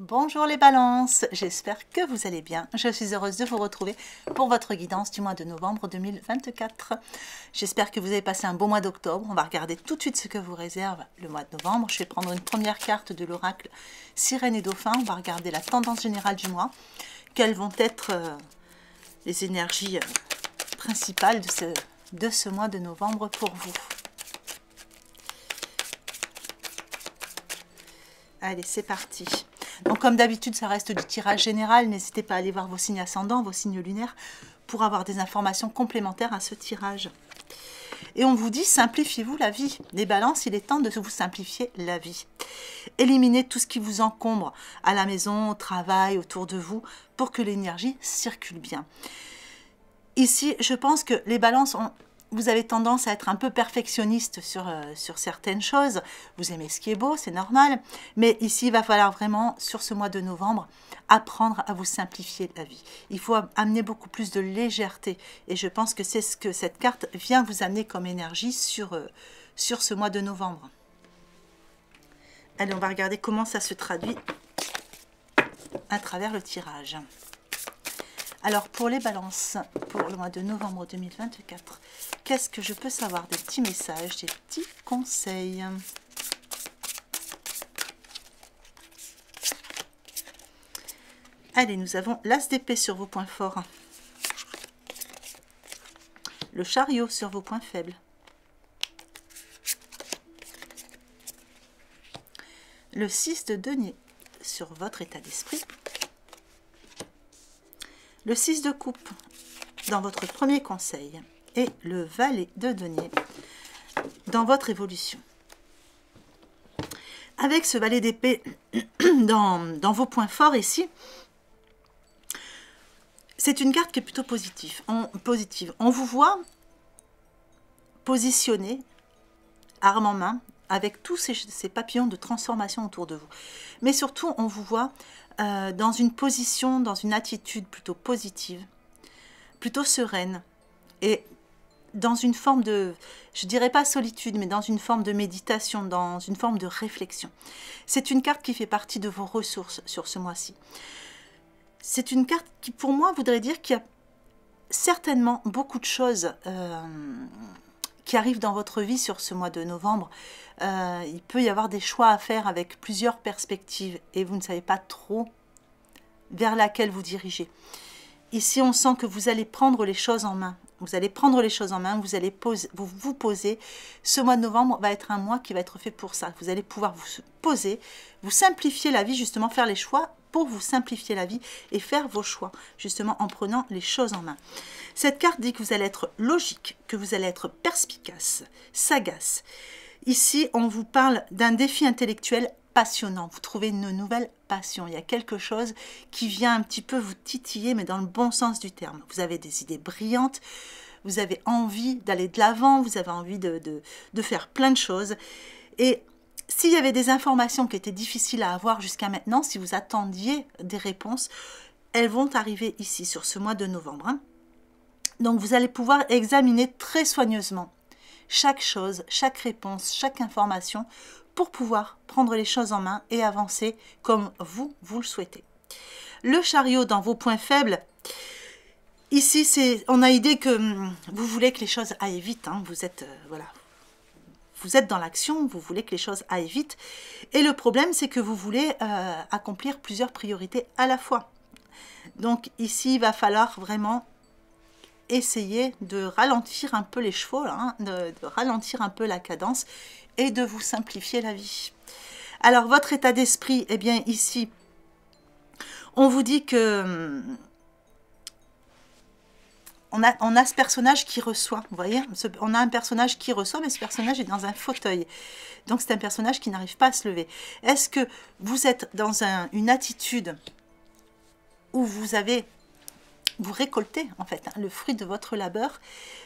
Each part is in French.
Bonjour les balances, j'espère que vous allez bien. Je suis heureuse de vous retrouver pour votre guidance du mois de novembre 2024. J'espère que vous avez passé un beau mois d'octobre. On va regarder tout de suite ce que vous réserve le mois de novembre. Je vais prendre une première carte de l'oracle Sirène et Dauphin. On va regarder la tendance générale du mois. Quelles vont être les énergies principales de ce mois de novembre pour vous. Allez, c'est parti. Donc comme d'habitude, ça reste du tirage général. N'hésitez pas à aller voir vos signes ascendants, vos signes lunaires, pour avoir des informations complémentaires à ce tirage. Et on vous dit, simplifiez-vous la vie. Les balances, il est temps de vous simplifier la vie. Éliminez tout ce qui vous encombre à la maison, au travail, autour de vous, pour que l'énergie circule bien. Ici, je pense que les balances vous avez tendance à être un peu perfectionniste sur certaines choses. Vous aimez ce qui est beau, c'est normal. Mais ici, il va falloir vraiment, sur ce mois de novembre, apprendre à vous simplifier la vie. Il faut amener beaucoup plus de légèreté. Et je pense que c'est ce que cette carte vient vous amener comme énergie sur ce mois de novembre. Allez, on va regarder comment ça se traduit à travers le tirage. Alors, pour les balances, pour le mois de novembre 2024, qu'est-ce que je peux savoir? Des petits messages, des petits conseils. Allez, nous avons l'As d'épée sur vos points forts. Le chariot sur vos points faibles. Le 6 de denier sur votre état d'esprit. Le 6 de coupe dans votre premier conseil et le valet de denier dans votre évolution. Avec ce valet d'épée dans vos points forts ici, c'est une carte qui est plutôt positive. On vous voit positionné, arme en main, avec tous ces papillons de transformation autour de vous. Mais surtout, on vous voit dans une position, dans une attitude plutôt positive, plutôt sereine, et dans une forme de, je dirais pas solitude, mais dans une forme de méditation, dans une forme de réflexion. C'est une carte qui fait partie de vos ressources sur ce mois-ci. C'est une carte qui, pour moi, voudrait dire qu'il y a certainement beaucoup de choses qui arrivent dans votre vie sur ce mois de novembre. Il peut y avoir des choix à faire avec plusieurs perspectives et vous ne savez pas trop vers laquelle vous dirigez. Ici, on sent que vous allez prendre les choses en main. Vous allez prendre les choses en main, vous allez vous poser. Ce mois de novembre va être un mois qui va être fait pour ça. Vous allez pouvoir vous poser, vous simplifier la vie, justement faire les choix pour vous simplifier la vie et faire vos choix, justement en prenant les choses en main. Cette carte dit que vous allez être logique, que vous allez être perspicace, sagace. Ici, on vous parle d'un défi intellectuel passionnant. Vous trouvez une nouvelle passion. Il y a quelque chose qui vient un petit peu vous titiller, mais dans le bon sens du terme. Vous avez des idées brillantes, vous avez envie d'aller de l'avant, vous avez envie de faire plein de choses. Et s'il y avait des informations qui étaient difficiles à avoir jusqu'à maintenant, si vous attendiez des réponses, elles vont arriver ici, sur ce mois de novembre. Donc, vous allez pouvoir examiner très soigneusement chaque chose, chaque réponse, chaque information pour pouvoir prendre les choses en main et avancer comme vous le souhaitez. Le chariot dans vos points faibles, ici, on a idée que vous voulez que les choses aillent vite. Hein, vous êtes, voilà. Vous êtes dans l'action, vous voulez que les choses aillent vite. Et le problème, c'est que vous voulez accomplir plusieurs priorités à la fois. Donc ici, il va falloir vraiment essayer de ralentir un peu les chevaux, hein, de ralentir un peu la cadence et de vous simplifier la vie. Alors, votre état d'esprit, eh bien ici, on vous dit que on a ce personnage qui reçoit, vous voyez, on a un personnage qui reçoit, mais ce personnage est dans un fauteuil. Donc, c'est un personnage qui n'arrive pas à se lever. Est-ce que vous êtes dans une attitude où vous récoltez, en fait, hein, le fruit de votre labeur,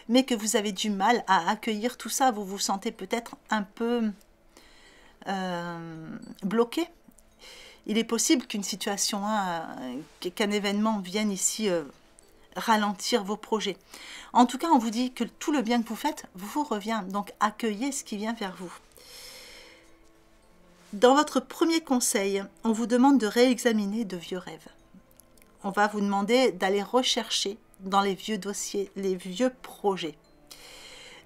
mais que vous avez du mal à accueillir tout ça, vous vous sentez peut-être un peu bloqué. Il est possible qu'une situation, qu'un événement vienne ici ralentir vos projets. En tout cas, on vous dit que tout le bien que vous faites vous revient. Donc, accueillez ce qui vient vers vous. Dans votre premier conseil, on vous demande de réexaminer de vieux rêves. On va vous demander d'aller rechercher dans les vieux dossiers, les vieux projets,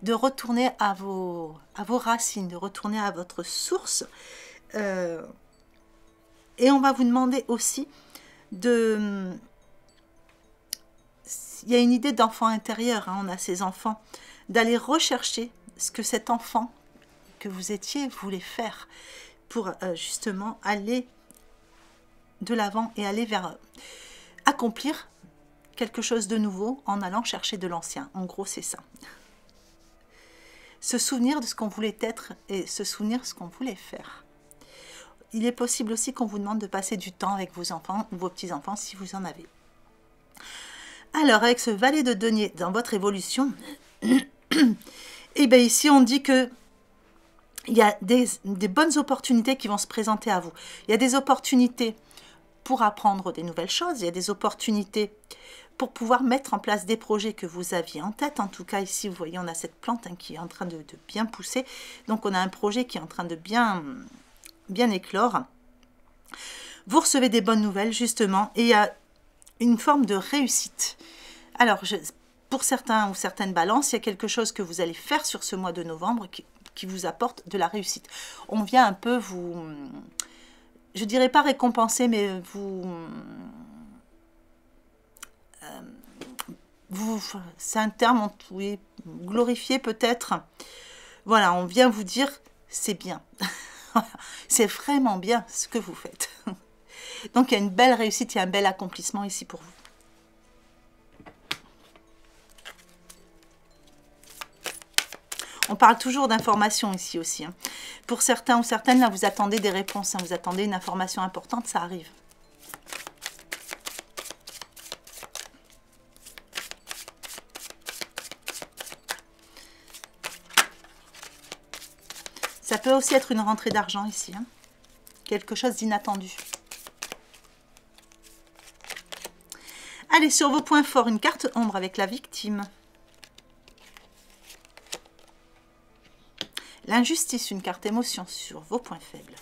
de retourner à vos racines, de retourner à votre source. Et on va vous demander aussi de... Il y a une idée d'enfant intérieur, hein, on a ces enfants, d'aller rechercher ce que cet enfant que vous étiez voulait faire pour justement aller de l'avant et aller vers accomplir quelque chose de nouveau en allant chercher de l'ancien. En gros, c'est ça. Se souvenir de ce qu'on voulait être et se souvenir de ce qu'on voulait faire. Il est possible aussi qu'on vous demande de passer du temps avec vos enfants ou vos petits-enfants si vous en avez. Alors, avec ce valet de denier dans votre évolution, et bien ici, on dit que il y a des bonnes opportunités qui vont se présenter à vous. Il y a des opportunités pour apprendre des nouvelles choses. Il y a des opportunités pour pouvoir mettre en place des projets que vous aviez en tête. En tout cas, ici, vous voyez, on a cette plante qui est en train de bien pousser. Donc, on a un projet qui est en train de bien éclore. Vous recevez des bonnes nouvelles, justement, et il y a une forme de réussite. Alors, pour certains ou certaines balances, il y a quelque chose que vous allez faire sur ce mois de novembre qui vous apporte de la réussite. On vient un peu vous, je dirais pas récompenser, mais c'est un terme, oui, glorifier peut-être. Voilà, on vient vous dire, c'est bien. C'est vraiment bien ce que vous faites. Donc, il y a une belle réussite, il y a un bel accomplissement ici pour vous. On parle toujours d'informations ici aussi. Hein. Pour certains ou certaines, là, vous attendez des réponses, hein, vous attendez une information importante, ça arrive. Ça peut aussi être une rentrée d'argent ici. Hein. Quelque chose d'inattendu. Allez, sur vos points forts, une carte ombre avec la victime. L'injustice, une carte émotion sur vos points faibles.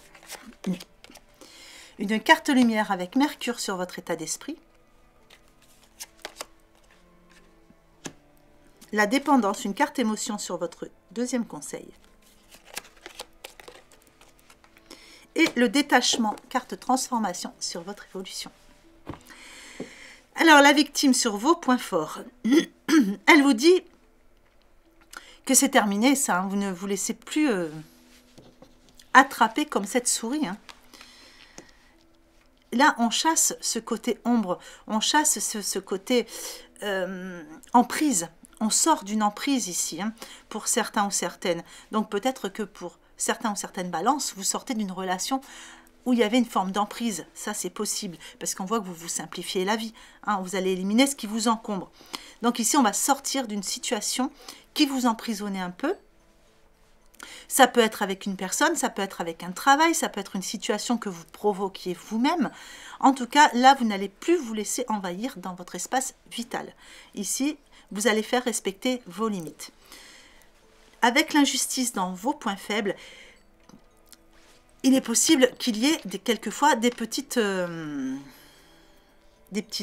Une carte lumière avec Mercure sur votre état d'esprit. La dépendance, une carte émotion sur votre deuxième conseil. Et le détachement, carte transformation sur votre évolution. Alors, la victime sur vos points forts, elle vous dit que c'est terminé, ça. Hein, vous ne vous laissez plus attraper comme cette souris. Hein. Là, on chasse ce côté ombre, on chasse ce côté emprise. On sort d'une emprise ici, hein, pour certains ou certaines. Donc, peut-être que pour certains ou certaines balances, vous sortez d'une relation où il y avait une forme d'emprise. Ça, c'est possible, parce qu'on voit que vous vous simplifiez la vie. Hein, vous allez éliminer ce qui vous encombre. Donc ici, on va sortir d'une situation qui vous emprisonnait un peu. Ça peut être avec une personne, ça peut être avec un travail, ça peut être une situation que vous provoquiez vous-même. En tout cas, là, vous n'allez plus vous laisser envahir dans votre espace vital. Ici, vous allez faire respecter vos limites. Avec l'injustice dans vos points faibles, il est possible qu'il y ait quelquefois des petits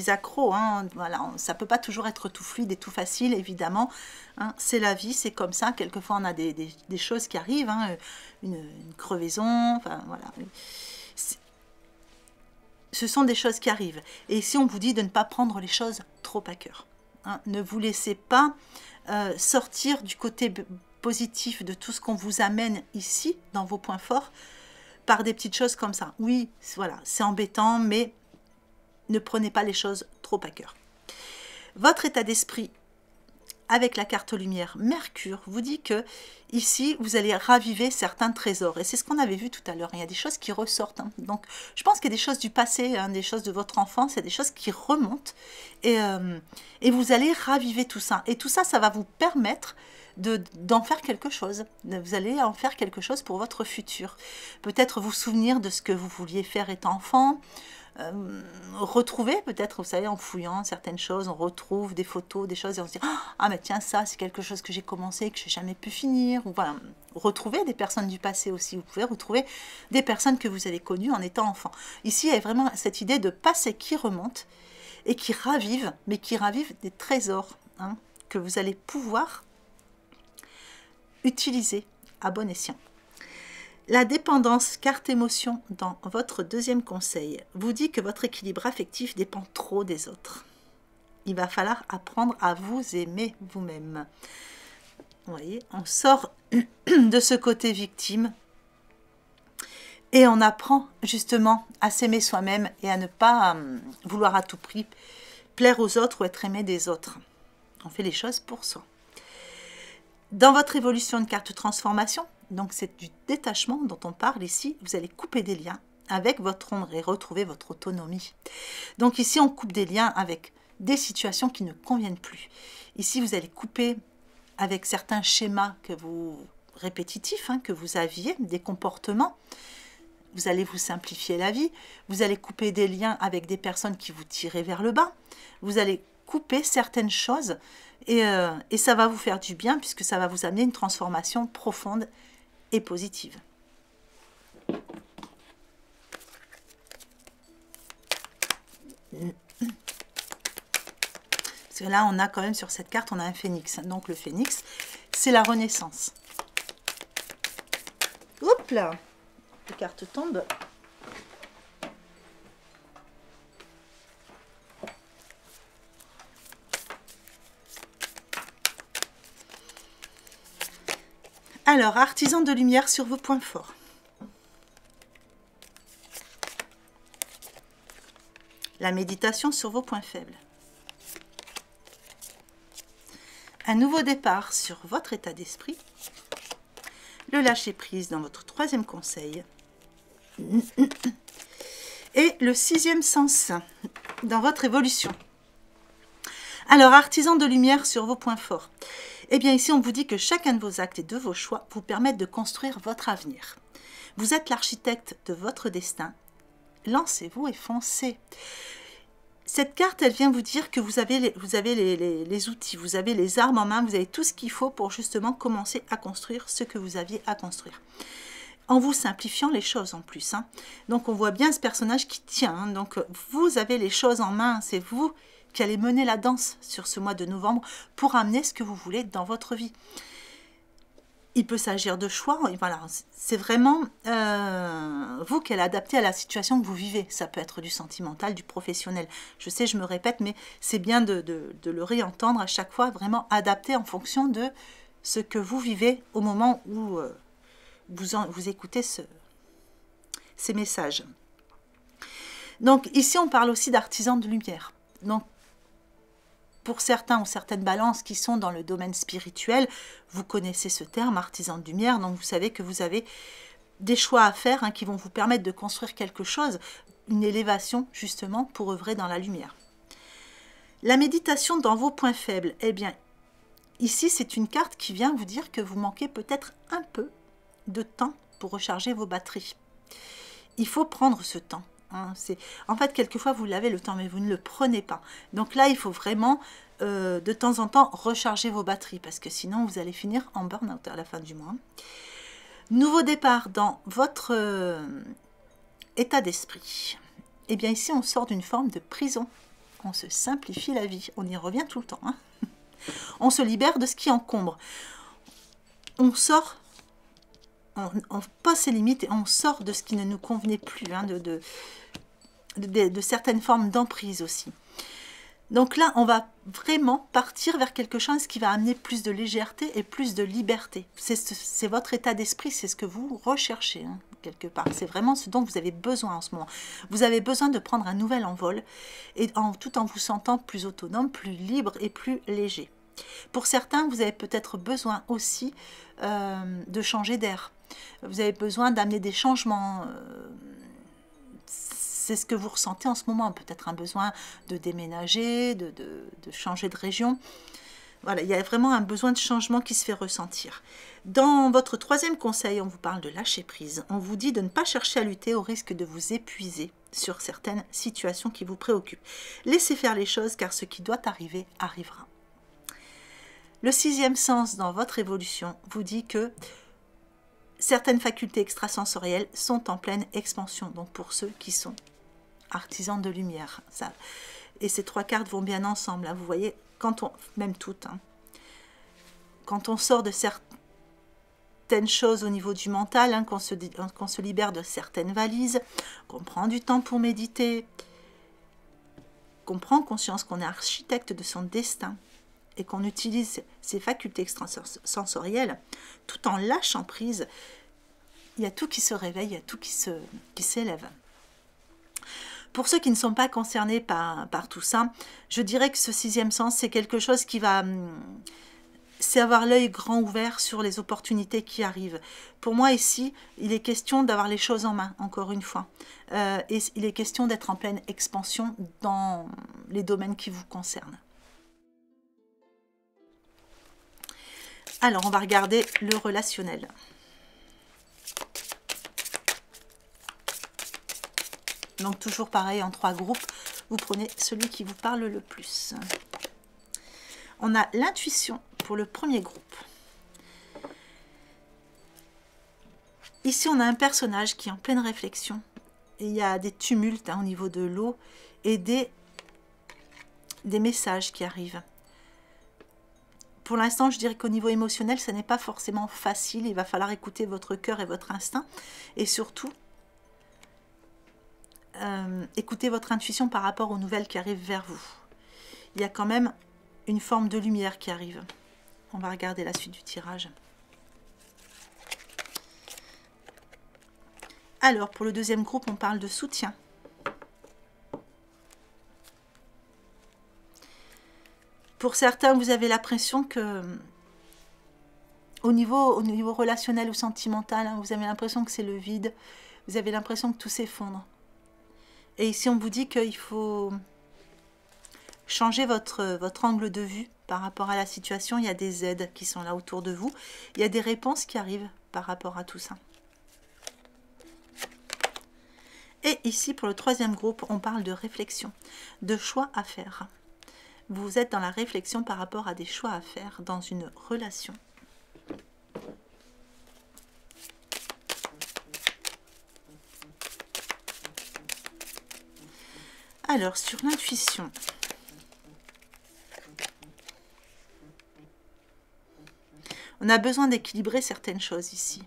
accros. Hein. Voilà, ça ne peut pas toujours être tout fluide et tout facile, évidemment. Hein. C'est la vie, c'est comme ça. Quelquefois, on a des choses qui arrivent. Hein. Une crevaison, enfin, voilà. Ce sont des choses qui arrivent. Et ici, on vous dit de ne pas prendre les choses trop à cœur. Hein. Ne vous laissez pas sortir du côté positif de tout ce qu'on vous amène ici, dans vos points forts, par des petites choses comme ça. Oui, voilà, c'est embêtant, mais ne prenez pas les choses trop à cœur. Votre état d'esprit, avec la carte lumière Mercure, vous dit que ici, vous allez raviver certains trésors. Et c'est ce qu'on avait vu tout à l'heure. Il y a des choses qui ressortent. Hein. Donc, je pense qu'il y a des choses du passé, hein, des choses de votre enfance, il y a des choses qui remontent. Et vous allez raviver tout ça. Et tout ça, ça va vous permettre d'en faire quelque chose. Vous allez en faire quelque chose pour votre futur. Peut-être vous souvenir de ce que vous vouliez faire étant enfant, retrouver peut-être, vous savez, en fouillant certaines choses, on retrouve des photos, des choses et on se dit ah mais tiens, ça c'est quelque chose que j'ai commencé et que j'ai jamais pu finir. Ou voilà, retrouver des personnes du passé aussi. Vous pouvez retrouver des personnes que vous avez connues en étant enfant. Ici, il y a vraiment cette idée de passé qui remonte et qui ravive, mais qui ravive des trésors hein, que vous allez pouvoir utiliser à bon escient. La dépendance, carte émotion, dans votre deuxième conseil, vous dit que votre équilibre affectif dépend trop des autres. Il va falloir apprendre à vous aimer vous-même. Vous voyez, on sort de ce côté victime et on apprend justement à s'aimer soi-même et à ne pas vouloir à tout prix plaire aux autres ou être aimé des autres. On fait les choses pour soi. Dans votre évolution de carte transformation, donc c'est du détachement dont on parle ici, vous allez couper des liens avec votre ombre et retrouver votre autonomie. Donc ici, on coupe des liens avec des situations qui ne conviennent plus. Ici, vous allez couper avec certains schémas que vous répétitifs, hein, que vous aviez, des comportements. Vous allez vous simplifier la vie. Vous allez couper des liens avec des personnes qui vous tiraient vers le bas. Vous allez couper certaines choses et ça va vous faire du bien puisque ça va vous amener une transformation profonde et positive. Parce que là, on a quand même sur cette carte, on a un phénix. Donc le phénix, c'est la renaissance. Hop là, les cartes tombent. Alors, artisan de lumière sur vos points forts. La méditation sur vos points faibles. Un nouveau départ sur votre état d'esprit. Le lâcher-prise dans votre troisième conseil. Et le sixième sens dans votre évolution. Alors, artisan de lumière sur vos points forts. Eh bien, ici, on vous dit que chacun de vos actes et de vos choix vous permettent de construire votre avenir. Vous êtes l'architecte de votre destin. Lancez-vous et foncez. Cette carte, elle vient vous dire que vous avez les outils, vous avez les armes en main, vous avez tout ce qu'il faut pour justement commencer à construire ce que vous aviez à construire. En vous simplifiant les choses en plus. Hein. Donc, on voit bien ce personnage qui tient. Hein. Donc, vous avez les choses en main, c'est vous qui allez mener la danse sur ce mois de novembre pour amener ce que vous voulez dans votre vie. Il peut s'agir de choix, et voilà, c'est vraiment vous qui allez adapter à la situation que vous vivez. Ça peut être du sentimental, du professionnel. Je sais, je me répète, mais c'est bien de le réentendre à chaque fois, vraiment adapter en fonction de ce que vous vivez au moment où vous écoutez ces messages. Donc ici, on parle aussi d'artisans de lumière. Donc, pour certains ou certaines balances qui sont dans le domaine spirituel, vous connaissez ce terme, artisan de lumière, donc vous savez que vous avez des choix à faire hein, qui vont vous permettre de construire quelque chose, une élévation justement pour œuvrer dans la lumière. La méditation dans vos points faibles, eh bien, ici c'est une carte qui vient vous dire que vous manquez peut-être un peu de temps pour recharger vos batteries. Il faut prendre ce temps. Hein, en fait, quelquefois, vous l'avez le temps, mais vous ne le prenez pas. Donc là, il faut vraiment, de temps en temps, recharger vos batteries, parce que sinon, vous allez finir en burn-out à la fin du mois. Nouveau départ dans votre état d'esprit. Eh bien, ici, on sort d'une forme de prison. On se simplifie la vie. On y revient tout le temps. Hein. On se libère de ce qui encombre. On sort... On pose ses limites et on sort de ce qui ne nous convenait plus, hein, de certaines formes d'emprise aussi. Donc là, on va vraiment partir vers quelque chose qui va amener plus de légèreté et plus de liberté. C'est votre état d'esprit, c'est ce que vous recherchez, hein, quelque part. C'est vraiment ce dont vous avez besoin en ce moment. Vous avez besoin de prendre un nouvel envol, et tout en vous sentant plus autonome, plus libre et plus léger. Pour certains, vous avez peut-être besoin aussi de changer d'air. Vous avez besoin d'amener des changements. C'est ce que vous ressentez en ce moment. Peut-être un besoin de déménager, de changer de région. Voilà, il y a vraiment un besoin de changement qui se fait ressentir. Dans votre troisième conseil, on vous parle de lâcher prise. On vous dit de ne pas chercher à lutter au risque de vous épuiser sur certaines situations qui vous préoccupent. Laissez faire les choses car ce qui doit arriver arrivera. Le sixième sens dans votre évolution vous dit que certaines facultés extrasensorielles sont en pleine expansion. Donc pour ceux qui sont artisans de lumière. Ça. Et ces trois cartes vont bien ensemble. Hein. Vous voyez, quand on, même toutes, hein, quand on sort de certaines choses au niveau du mental, hein, qu'on se libère de certaines valises, qu'on prend du temps pour méditer, qu'on prend conscience qu'on est architecte de son destin et qu'on utilise ses facultés extrasensorielles tout en lâchant prise, il y a tout qui se réveille, il y a tout qui s'élève. Pour ceux qui ne sont pas concernés par tout ça, je dirais que ce sixième sens, c'est quelque chose qui va... C'est avoir l'œil grand ouvert sur les opportunités qui arrivent. Pour moi, ici, il est question d'avoir les choses en main, encore une fois. Et il est question d'être en pleine expansion dans les domaines qui vous concernent. Alors, on va regarder le relationnel. Donc toujours pareil, en 3 groupes, vous prenez celui qui vous parle le plus. On a l'intuition pour le premier groupe. Ici, on a un personnage qui est en pleine réflexion. Et il y a des tumultes hein, au niveau de l'eau et des messages qui arrivent. Pour l'instant, je dirais qu'au niveau émotionnel, ce n'est pas forcément facile. Il va falloir écouter votre cœur et votre instinct. Et surtout, écoutez votre intuition par rapport aux nouvelles qui arrivent vers vous. Il y a quand même une forme de lumière qui arrive. On va regarder la suite du tirage. Alors, pour le deuxième groupe, on parle de soutien. Pour certains, vous avez l'impression que au niveau relationnel ou sentimental, hein, vous avez l'impression que c'est le vide. Vous avez l'impression que tout s'effondre. Et ici, on vous dit qu'il faut changer votre angle de vue par rapport à la situation. Il y a des aides qui sont là autour de vous. Il y a des réponses qui arrivent par rapport à tout ça. Et ici, pour le troisième groupe, on parle de réflexion, de choix à faire. Vous êtes dans la réflexion par rapport à des choix à faire dans une relation. Alors, sur l'intuition, on a besoin d'équilibrer certaines choses ici.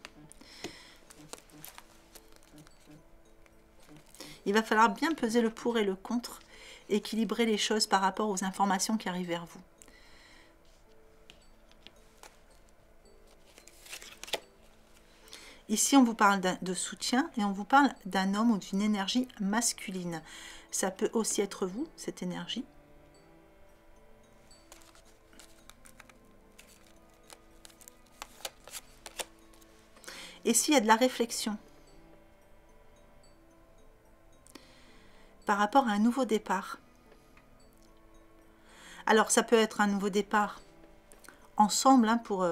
Il va falloir bien peser le pour et le contre, équilibrer les choses par rapport aux informations qui arrivent vers vous. Ici, on vous parle de soutien et on vous parle d'un homme ou d'une énergie masculine. Ça peut aussi être vous, cette énergie. Et s'il y a de la réflexion par rapport à un nouveau départ. Alors, ça peut être un nouveau départ ensemble hein, pour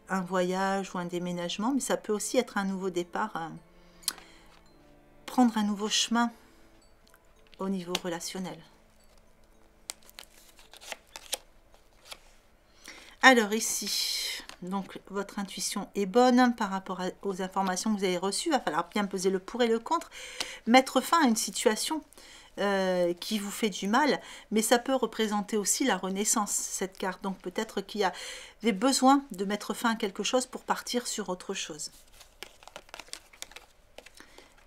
un voyage ou un déménagement, mais ça peut aussi être un nouveau départ, prendre un nouveau chemin au niveau relationnel. Alors ici, donc votre intuition est bonne par rapport aux informations que vous avez reçues. Il va falloir bien peser le pour et le contre, mettre fin à une situation qui vous fait du mal, mais ça peut représenter aussi la renaissance, cette carte. Donc peut-être qu'il y avait besoin de mettre fin à quelque chose pour partir sur autre chose.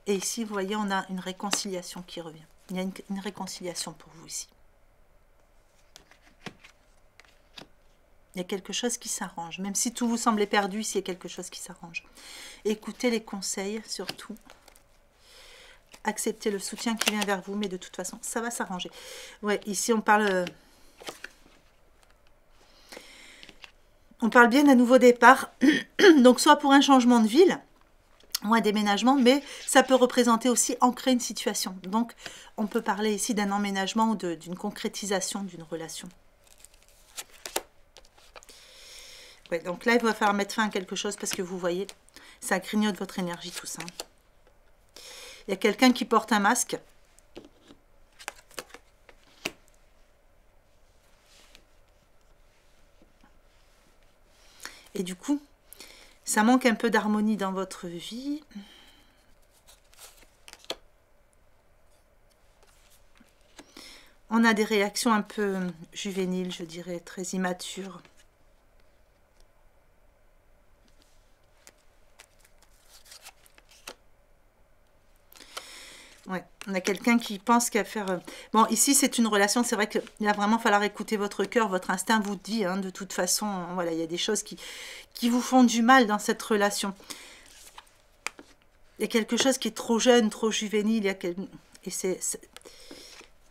Et ici, vous voyez, on a une réconciliation qui revient. Il y a une réconciliation pour vous ici. Il y a quelque chose qui s'arrange. Même si tout vous semblait perdu, ici, il y a quelque chose qui s'arrange. Écoutez les conseils, surtout. Acceptez le soutien qui vient vers vous, mais de toute façon, ça va s'arranger. Ouais, ici, on parle bien d'un nouveau départ. Donc, soit pour un changement de ville, ou un déménagement, mais ça peut représenter aussi ancrer une situation. Donc, on peut parler ici d'un emménagement ou d'une concrétisation d'une relation. Ouais, donc là, il va falloir mettre fin à quelque chose parce que vous voyez, ça grignote votre énergie, tout ça. Il y a quelqu'un qui porte un masque. Et du coup, ça manque un peu d'harmonie dans votre vie. On a des réactions un peu juvéniles, je dirais, très immatures. Ouais, on a quelqu'un qui pense qu'à faire... Bon, ici, c'est une relation, c'est vrai qu'il va vraiment falloir écouter votre cœur, votre instinct vous dit, hein, de toute façon, voilà, il y a des choses qui vous font du mal dans cette relation. Il y a quelque chose qui est trop jeune, trop juvénile, et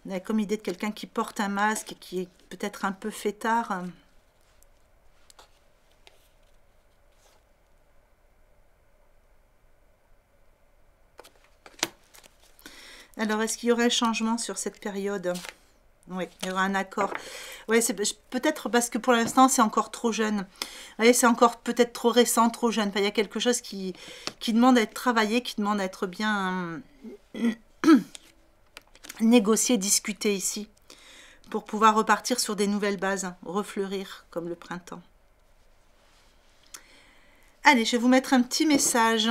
on a comme idée de quelqu'un qui porte un masque, qui est peut-être un peu fêtard. Alors, est-ce qu'il y aurait un changement sur cette période? Oui, il y aura un accord. Oui, c'est peut-être parce que pour l'instant, c'est encore trop jeune. Vous voyez, c'est encore peut-être trop récent, trop jeune. Enfin, il y a quelque chose qui demande à être travaillé, qui demande à être bien négocié, discuté ici, pour pouvoir repartir sur des nouvelles bases, refleurir comme le printemps. Allez, je vais vous mettre un petit message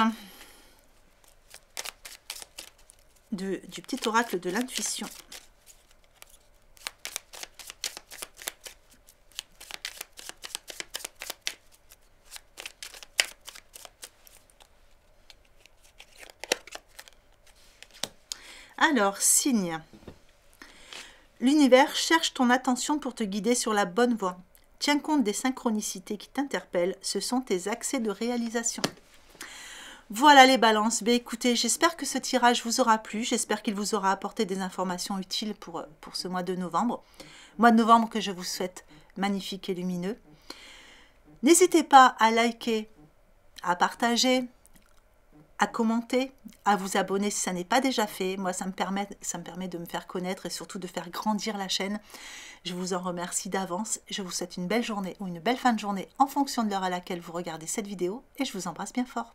du petit oracle de l'intuition. Alors, signe. L'univers cherche ton attention pour te guider sur la bonne voie. Tiens compte des synchronicités qui t'interpellent, ce sont tes accès de réalisation. Voilà les balances. Ben, écoutez, j'espère que ce tirage vous aura plu, j'espère qu'il vous aura apporté des informations utiles pour ce mois de novembre. Mois de novembre que je vous souhaite magnifique et lumineux. N'hésitez pas à liker, à partager, à commenter, à vous abonner si ça n'est pas déjà fait. Moi, ça me permet de me faire connaître et surtout de faire grandir la chaîne. Je vous en remercie d'avance. Je vous souhaite une belle journée ou une belle fin de journée en fonction de l'heure à laquelle vous regardez cette vidéo et je vous embrasse bien fort.